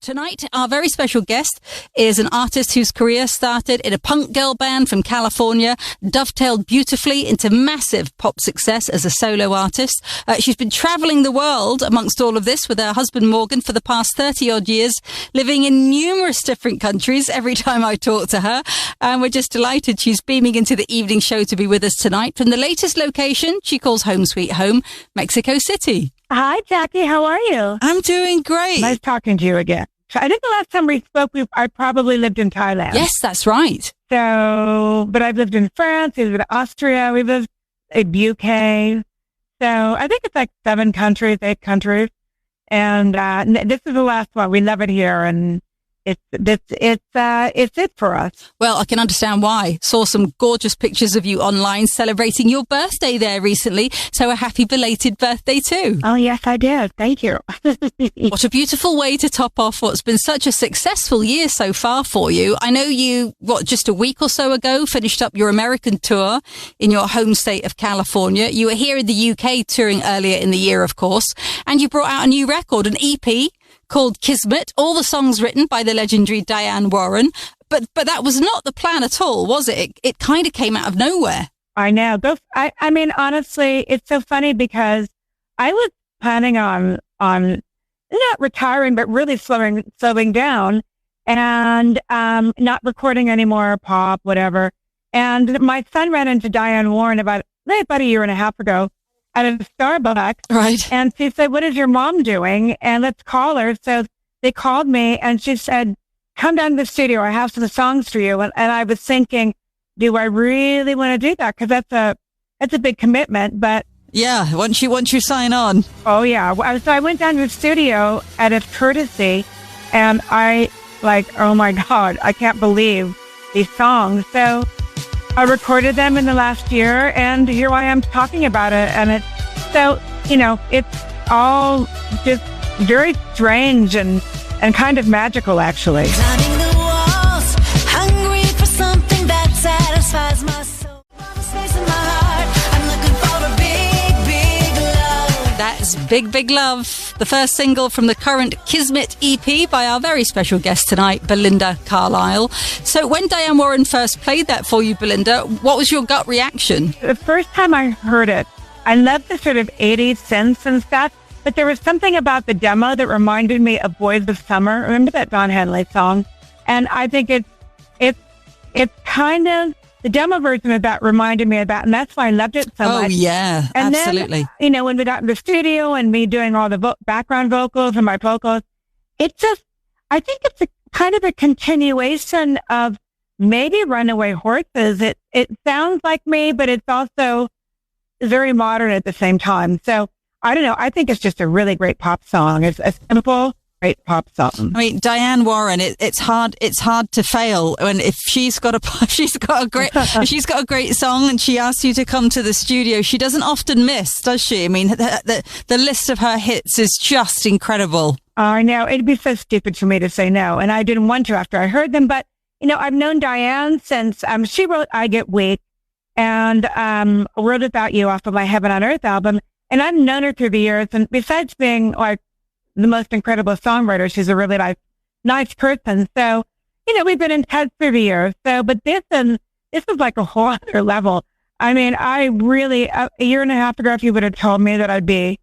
Tonight, our very special guest is an artist whose career started in a punk girl band from California, dovetailed beautifully into massive pop success as a solo artist. She's been traveling the world amongst all of this with her husband Morgan for the past 30-odd years, living in numerous different countries every time I talk to her. And we're just delighted she's beaming into the evening show to be with us tonight from the latest location she calls home sweet home, Mexico City. Hi, Jackie. How are you? I'm doing great. Nice talking to you again. I think the last time we spoke, I probably lived in Thailand. Yes, that's right. So, but I've lived in France, we've lived in Austria, we've lived in UK. So I think it's like 8 countries. And this is the last one. We love it here, and it's it for us. Well, I can understand why. Saw some gorgeous pictures of you online celebrating your birthday there recently. So a happy belated birthday too. Oh, yes, I did. Thank you. What a beautiful way to top off what's been such a successful year so far for you. I know you, just a week or so ago, finished up your American tour in your home state of California. You were here in the UK touring earlier in the year, of course, and you brought out a new record, an EP called Kismet, all the songs written by the legendary Diane Warren. But that was not the plan at all, was it? It kind of came out of nowhere. I know. I mean, honestly, it's so funny because I was planning on not retiring, but really slowing down and not recording any more pop, whatever. And my son ran into Diane Warren about a year and a half ago at a Starbucks. Right. And she said, "What is your mom doing? And let's call her." So they called me and she said, "Come down to the studio. I have some songs for you." And I was thinking, do I really want to do that? Because that's a big commitment. But yeah, once you sign on. Oh yeah. So I went down to the studio at a courtesy, and oh my God, I can't believe these songs. So I recorded them in the last year, and here I am talking about it. And it's all just very strange and kind of magical, actually. Climbing the walls, hungry for something that satisfies my soul. Space in my heart, I'm looking for a big, big love. That's Big, Big Love, the first single from the current Kismet EP by our very special guest tonight, Belinda Carlisle. So when Diane Warren first played that for you, Belinda, what was your gut reaction? The first time I heard it, I loved the sort of 80s synths and stuff, but there was something about the demo that reminded me of Boys of Summer. Remember that Don Henley song? And I think it's kind of, the demo version of that reminded me of that, and that's why I loved it so much. Oh, yeah, and absolutely. Then, when we got in the studio and me doing all the background vocals and my vocals, I think it's a kind of a continuation of maybe Runaway Horses. It sounds like me, but it's also very modern at the same time. So I don't know. I think it's just a really great pop song. It's a simple, great pop song. I mean, Diane Warren, it's hard to fail. And if she's got a great song and she asks you to come to the studio, she doesn't often miss, does she? I mean, the list of her hits is just incredible. I know. It'd be so stupid for me to say no. And I didn't want to after I heard them. But, I've known Diane since she wrote I Get Weak and World Without You off of my Heaven on Earth album. And I've known her through the years. And besides being like the most incredible songwriter, she's a really nice person. So, we've been in touch through the years. So, but this is like a whole other level. I mean, I really, a year and a half ago, if you would have told me that I'd be,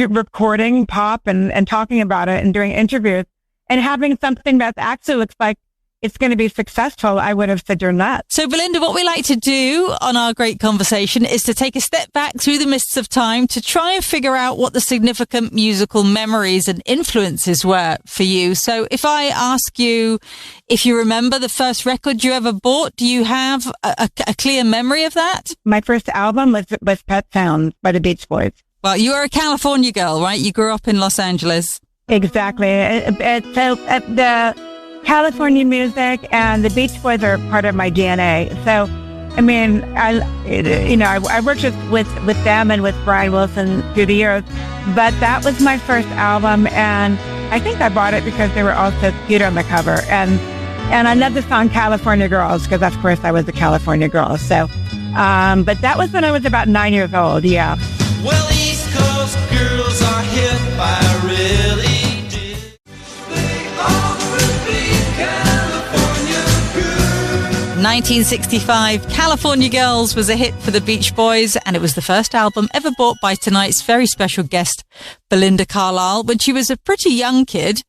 recording pop and talking about it and doing interviews and having something that actually looks like it's going to be successful, I would have said you're nuts. So, Belinda, what we like to do on our great conversation is to take a step back through the mists of time to try and figure out what the significant musical memories and influences were for you. So if I ask you if you remember the first record you ever bought, do you have a clear memory of that? My first album was Pet Sounds by the Beach Boys. Well, you are a California girl, right? You grew up in Los Angeles. Exactly. So the California music and the Beach Boys are part of my DNA. So, I mean, I worked with them and with Brian Wilson through the years, but that was my first album, and I think I bought it because they were all so cute on the cover. And I love the song California Girls because, of course, I was a California girl. So, but that was when I was about 9 years old, yeah. Well, East Coast girls are hit by a really 1965, California Girls was a hit for the Beach Boys, and it was the first album ever bought by tonight's very special guest, Belinda Carlisle, when she was a pretty young kid.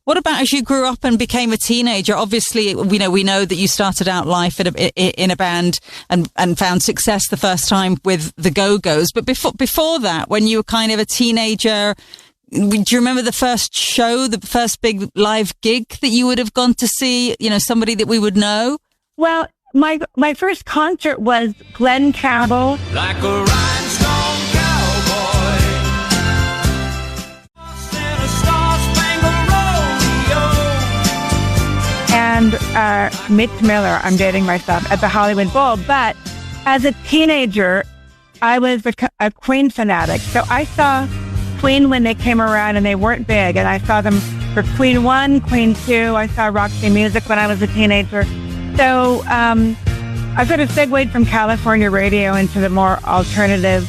What about as you grew up and became a teenager? Obviously, we know that you started out life in a band and found success the first time with the Go-Go's. But before that, when you were kind of a teenager, do you remember the first show, the first big live gig that you would have gone to see? Somebody that we would know? Well, my first concert was Glenn Campbell. Like a rhinestone cowboy, in a star-spangled rodeo. And Mitch Miller, I'm dating myself, at the Hollywood Bowl. But as a teenager, I was a Queen fanatic. So I saw Queen when they came around, and they weren't big. And I saw them for Queen 1, Queen 2. I saw Roxy Music when I was a teenager. So I sort of segued from California radio into the more alternative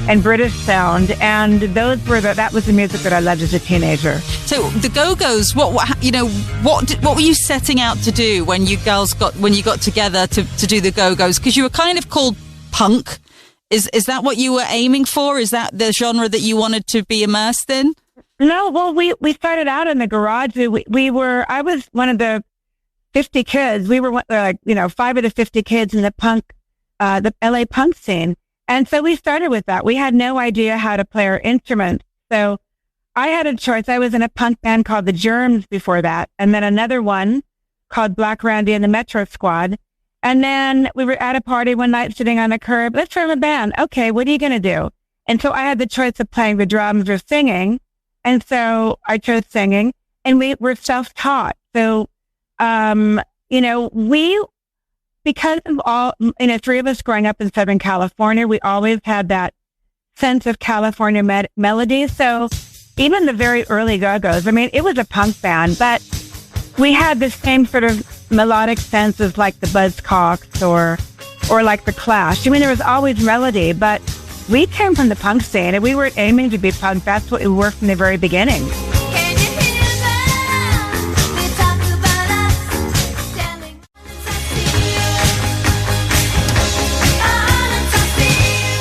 and British sound, and that was the music that I loved as a teenager. So the Go-Go's, what were you setting out to do when you got together to do the Go-Go's? Because you were kind of called punk. Is that what you were aiming for? Is that the genre that you wanted to be immersed in? No, well, we started out in the garage. I was one of the 50 kids. We were 5 of the 50 kids in the LA punk scene. And so we started with that. We had no idea how to play our instruments. So I had a choice. I was in a punk band called the Germs before that. And then another one called Black Randy and the Metro Squad. And then we were at a party one night sitting on a curb. Let's form a band. Okay, what are you going to do? And so I had the choice of playing the drums or singing. And so I chose singing, and we were self-taught. So because of all, three of us growing up in Southern California, we always had that sense of California melody. So even the very early Go-Go's, it was a punk band, but we had the same sort of melodic sense as like the Buzzcocks or like the Clash. There was always melody, but we came from the punk scene, and we weren't aiming to be punk. That's what we were from the very beginning.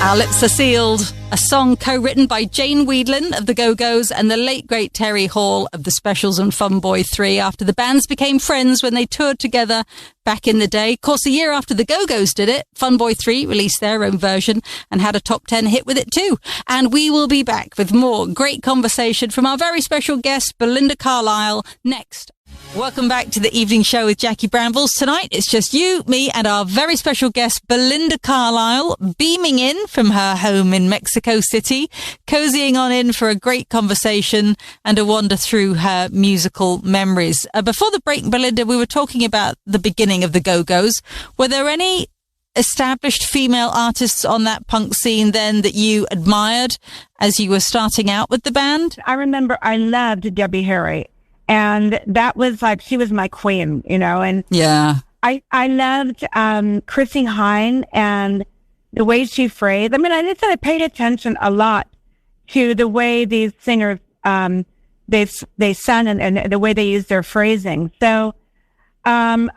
Our Lips Are Sealed, a song co-written by Jane Weedlin of the Go-Go's and the late great Terry Hall of the Specials and Fun Boy 3, after the bands became friends when they toured together back in the day. Of course, a year after the Go-Go's did it, Fun Boy 3 released their own version and had a top 10 hit with it too. And we will be back with more great conversation from our very special guest, Belinda Carlisle, next. Welcome back to the evening show with Jackie Brambles. Tonight, it's just you, me, and our very special guest, Belinda Carlisle, beaming in from her home in Mexico City, cozying on in for a great conversation and a wander through her musical memories. Before the break, Belinda, we were talking about the beginning of the Go-Go's. Were there any established female artists on that punk scene then that you admired as you were starting out with the band? I remember I loved Debbie Harry. And that was she was my queen, and yeah, I loved, Chrissie Hynde and the way she phrased. I paid attention a lot to the way these singers, they sung and the way they used their phrasing. So, when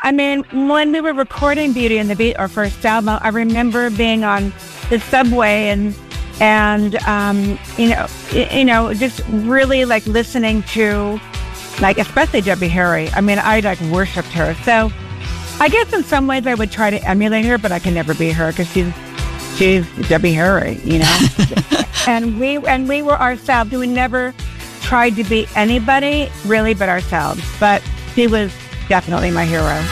we were recording Beauty and the Beat, our first album, I remember being on the subway and just really listening to, especially Debbie Harry. I worshipped her. So I guess in some ways I would try to emulate her, but I can never be her because she's Debbie Harry, and we were ourselves. We never tried to be anybody really but ourselves. But she was definitely my hero.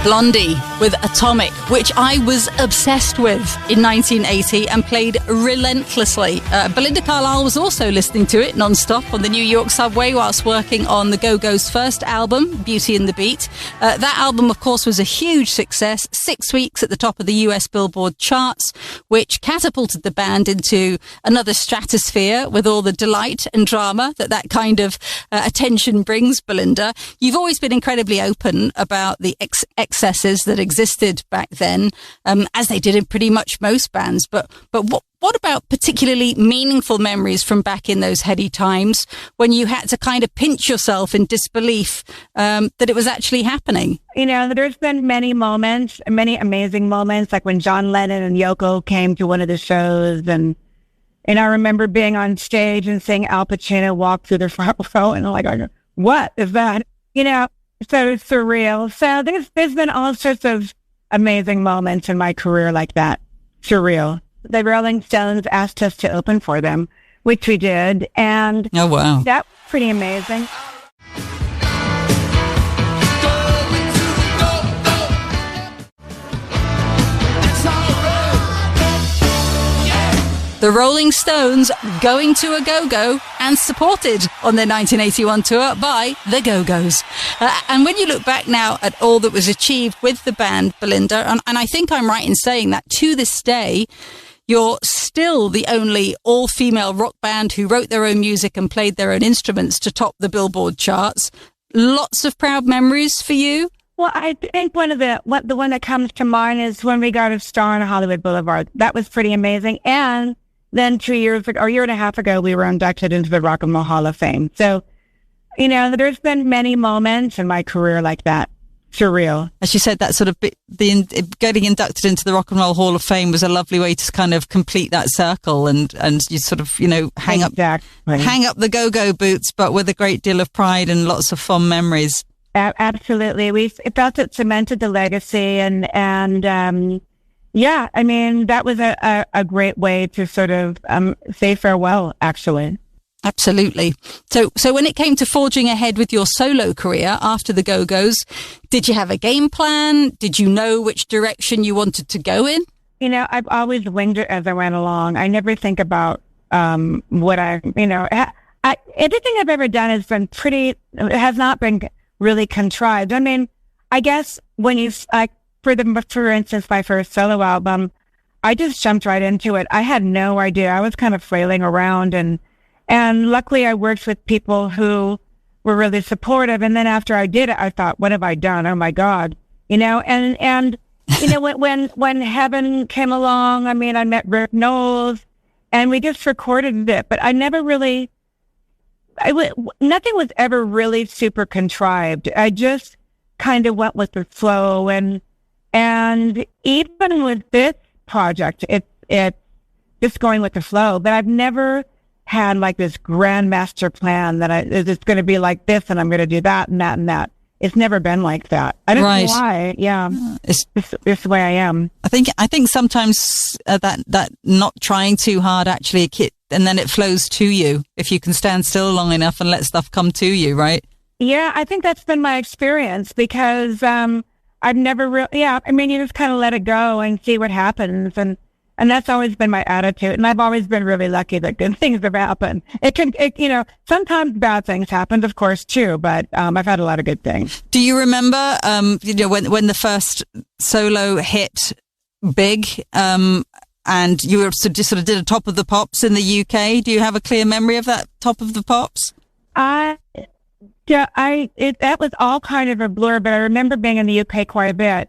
Blondie with Atomic, which I was obsessed with in 1980 and played relentlessly. Belinda Carlisle was also listening to it non-stop on the New York subway whilst working on the Go-Go's first album, Beauty and the Beat. That album, of course, was a huge success, 6 weeks at the top of the US Billboard charts, which catapulted the band into another stratosphere with all the delight and drama that kind of attention brings, Belinda. You've always been incredibly open about the excesses that existed back then, as they did in pretty much most bands. But what about particularly meaningful memories from back in those heady times when you had to kind of pinch yourself in disbelief that it was actually happening? You know, there's been many moments, many amazing moments, like when John Lennon and Yoko came to one of the shows, and I remember being on stage and seeing Al Pacino walk through the front row, and I'm like, what is that? You know, so it's surreal. So there's been all sorts of amazing moments in my career like that. Surreal. The Rolling Stones asked us to open for them, which we did, and Oh, wow. that was pretty amazing. The Rolling Stones going to a go-go and supported on their 1981 tour by the Go-Go's. And when you look back now at all that was achieved with the band, Belinda, and I think I'm right in saying that to this day, you're still the only all-female rock band who wrote their own music and played their own instruments to top the Billboard charts. Lots of proud memories for you. Well, I think the one that comes to mind is when we got a star on Hollywood Boulevard. That was pretty amazing. And then 2 years ago, or a year and a half ago, we were inducted into the Rock and Roll Hall of Fame. So, you know, there's been many moments in my career like that. Surreal. As you said, that sort of getting inducted into the Rock and Roll Hall of Fame was a lovely way to kind of complete that circle, and you sort of, you know, hang up the go-go boots, but with a great deal of pride and lots of fond memories. Absolutely. It felt it cemented the legacy, and yeah, I mean, that was a great way to sort of say farewell, actually. Absolutely. So when it came to forging ahead with your solo career after the Go-Go's, did you have a game plan? Did you know which direction you wanted to go in? You know, I've always winged it as I went along. I never think about what everything I've ever done has not been really contrived. I mean, I guess when you, like, for instance, my first solo album, I just jumped right into it. I had no idea. I was kind of flailing around, and luckily I worked with people who were really supportive. And then after I did it, I thought, what have I done? Oh my God. You know, and you know, when Heaven came along, I mean, I met Rick Knowles and we just recorded it, but I never really, nothing was ever really super contrived. I just kind of went with the flow, and even with this project, it's just going with the flow, but I've never had like this grand master plan that it's going to be like this and I'm going to do that and that and that. It's never been like that. I don't know why. Yeah. It's the way I am. I think sometimes that not trying too hard actually, and then it flows to you if you can stand still long enough and let stuff come to you, right? Yeah, I think that's been my experience because I've never I mean, you just kind of let it go and see what happens, and that's always been my attitude. And I've always been really lucky that good things have happened. You know, sometimes bad things happen, of course, too, but I've had a lot of good things. Do you remember, you know, when the first solo hit big, and you were just sort of did a Top of the Pops in the UK? Do you have a clear memory of that Top of the Pops? That was all kind of a blur, but I remember being in the UK quite a bit.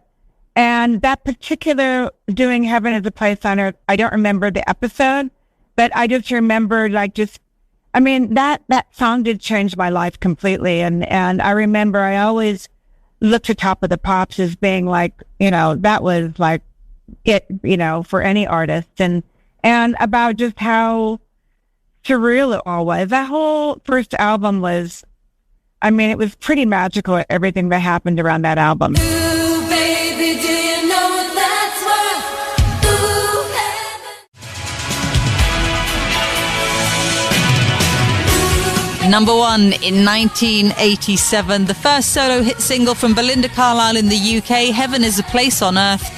And that particular doing Heaven is a Place on Earth, I don't remember the episode, but I just remember that song did change my life completely. And I remember I always looked at Top of the Pops as being like, you know, that was like it, you know, for any artist, and about just how surreal it all was. That whole first album was, I mean, it was pretty magical, everything that happened around that album. Ooh, baby, do you know what that's worth? Ooh, heaven. Number one in 1987, the first solo hit single from Belinda Carlisle in the UK, Heaven is a Place on Earth,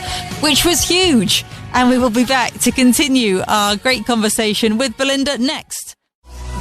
which was huge. And we will be back to continue our great conversation with Belinda next.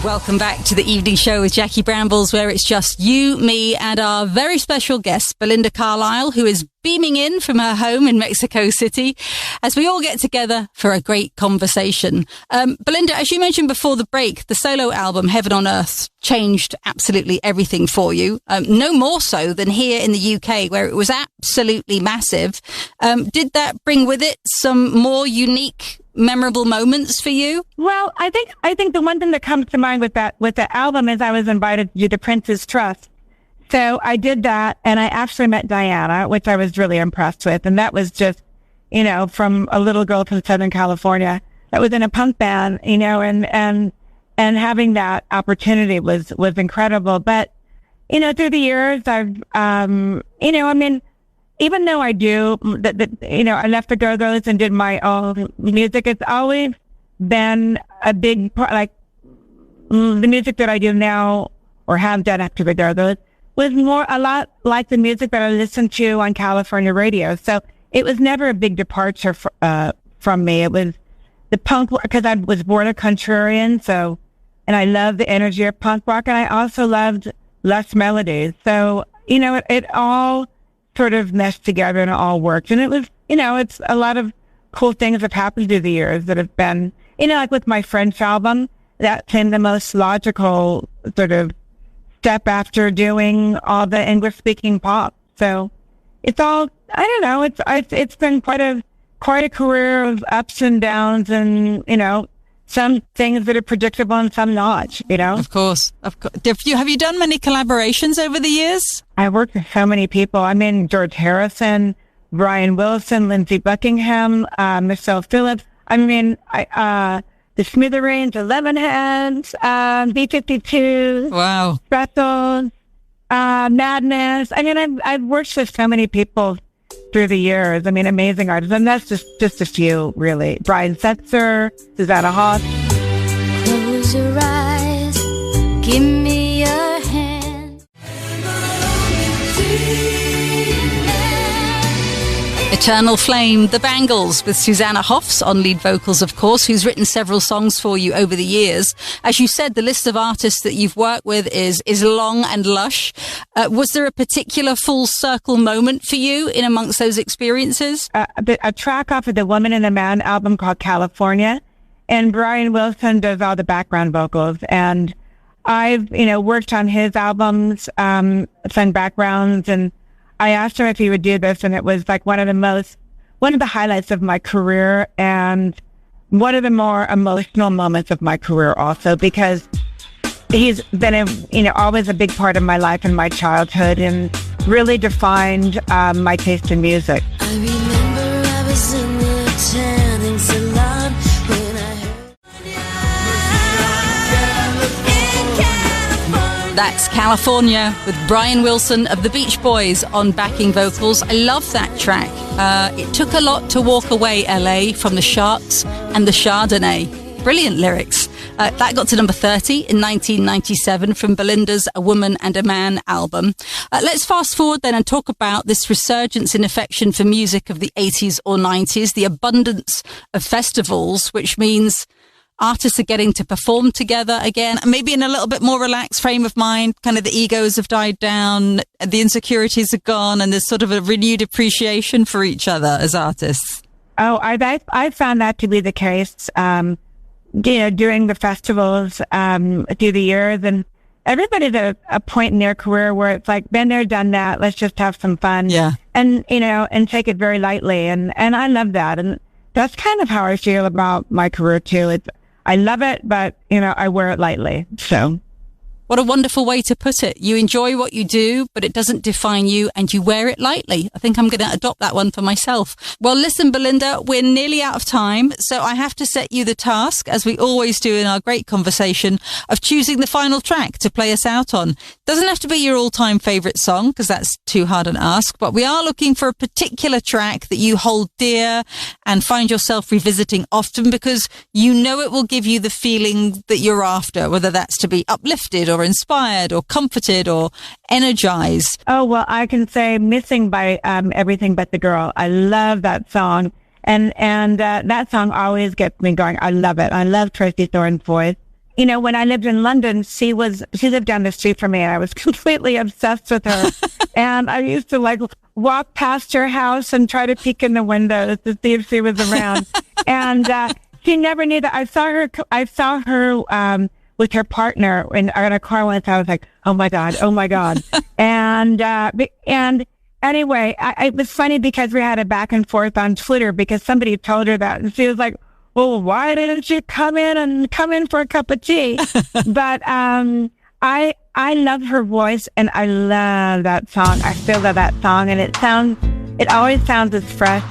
Welcome back to the evening show with Jackie Brambles, where it's just you, me, and our very special guest, Belinda Carlisle, who is beaming in from her home in Mexico City as we all get together for a great conversation. Belinda, as you mentioned before the break, the solo album Heaven on Earth changed absolutely everything for you. No more so than here in the UK, where it was absolutely massive. Did that bring with it some more unique memorable moments for you? Well, I think the one thing that comes to mind with the album is I was invited to do the Prince's Trust. So I did that, and I actually met Diana, which I was really impressed with. And that was just, from a little girl from Southern California that was in a punk band, and having that opportunity was incredible. But, through the years, I've, even though I do, I left the Go-Go's and did my own music, it's always been a big part, like the music that I do now or have done after the Go-Go's was a lot like the music that I listened to on California radio. So it was never a big departure from me. It was the punk, because I was born a contrarian, and I loved the energy of punk rock, and I also loved Les melodies. So, it all sort of meshed together and it all worked. And it was, it's a lot of cool things have happened through the years that have been, like with my French album, that seemed the most logical sort of step after doing all the English speaking pop. So it's all, I don't know, it's been quite a career of ups and downs, and, some things that are predictable and some not, Of course. Have you done many collaborations over the years? I worked with so many people. I mean, George Harrison, Brian Wilson, Lindsey Buckingham, Michelle Phillips. I mean, the Smithereens, the Lemonheads, B-52s. Wow. Pretzels, Madness. I mean, I've worked with so many people through the years. I mean, amazing artists. And that's just a few, really. Brian Setzer, Susanna Hoff. Close your eyes, give me your hand. Eternal Flame, The Bangles, with Susanna Hoffs on lead vocals, of course, who's written several songs for you over the years. As you said, the list of artists that you've worked with is long and lush. Was there a particular full circle moment for you in amongst those experiences? A track off of the Woman and the Man album called California, and Brian Wilson does all the background vocals. And I've, worked on his albums, sung backgrounds, and I asked him if he would do this, and it was like one of the highlights of my career, and one of the more emotional moments of my career also, because he's been always a big part of my life and my childhood, and really defined my taste in music. I remember I was in the tanning salon when I heard That's California with Brian Wilson of the Beach Boys on backing vocals. I love that track. It took a lot to walk away, LA, from the Sharks and the Chardonnay. Brilliant lyrics. That got to number 30 in 1997 from Belinda's A Woman and a Man album. Let's fast forward then and talk about this resurgence in affection for music of the 80s or 90s, the abundance of festivals, which means artists are getting to perform together again, maybe in a little bit more relaxed frame of mind. Kind of the egos have died down, the insecurities are gone, and there's sort of a renewed appreciation for each other as artists. Oh, I found that to be the case, during the festivals, through the years, and everybody's at a point in their career where it's like, been there, done that, let's just have some fun. Yeah. And, and take it very lightly. And I love that. And that's kind of how I feel about my career too. I love it, but, I wear it lightly. So. What a wonderful way to put it. You enjoy what you do, but it doesn't define you, and you wear it lightly. I think I'm going to adopt that one for myself. Well, listen, Belinda, we're nearly out of time, so I have to set you the task, as we always do in our great conversation, of choosing the final track to play us out on. Doesn't have to be your all-time favourite song, because that's too hard an ask, but we are looking for a particular track that you hold dear and find yourself revisiting often, because you know it will give you the feeling that you're after, whether that's to be uplifted or inspired or comforted or energized. Oh, well, I can say Missing by Everything But the Girl. I love that song. And that song always gets me going. I love it. I love Tracy Thorn's voice. When I lived in London, she lived down the street from me, and I was completely obsessed with her. And I used to walk past her house and try to peek in the windows to see if she was around. And she never knew that. I saw her with her partner in a car once. I was like, oh my God. and anyway, it was funny because we had a back and forth on Twitter because somebody told her that, and she was like, well, why didn't you come in for a cup of tea? But I love her voice, and I love that song. I still love that song, and it always sounds as fresh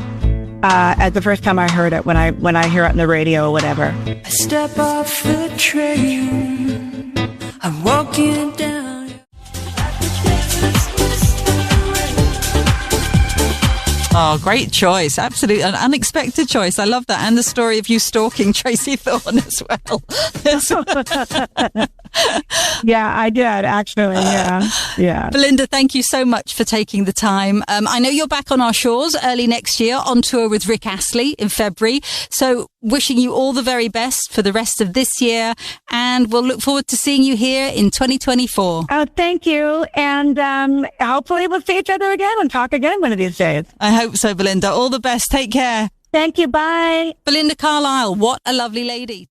as the first time I heard it when I hear it on the radio or whatever. I step off the train, I'm walking down. Oh, great choice. Absolutely. An unexpected choice. I love that. And the story of you stalking Tracy Thorn as well. Yeah, I did, actually. Yeah. Belinda, thank you so much for taking the time. I know you're back on our shores early next year on tour with Rick Astley in February. So wishing you all the very best for the rest of this year. And we'll look forward to seeing you here in 2024. Oh, thank you. And hopefully we'll see each other again and talk again one of these days. I hope so, Belinda. All the best. Take care. Thank you. Bye. Belinda Carlisle, what a lovely lady.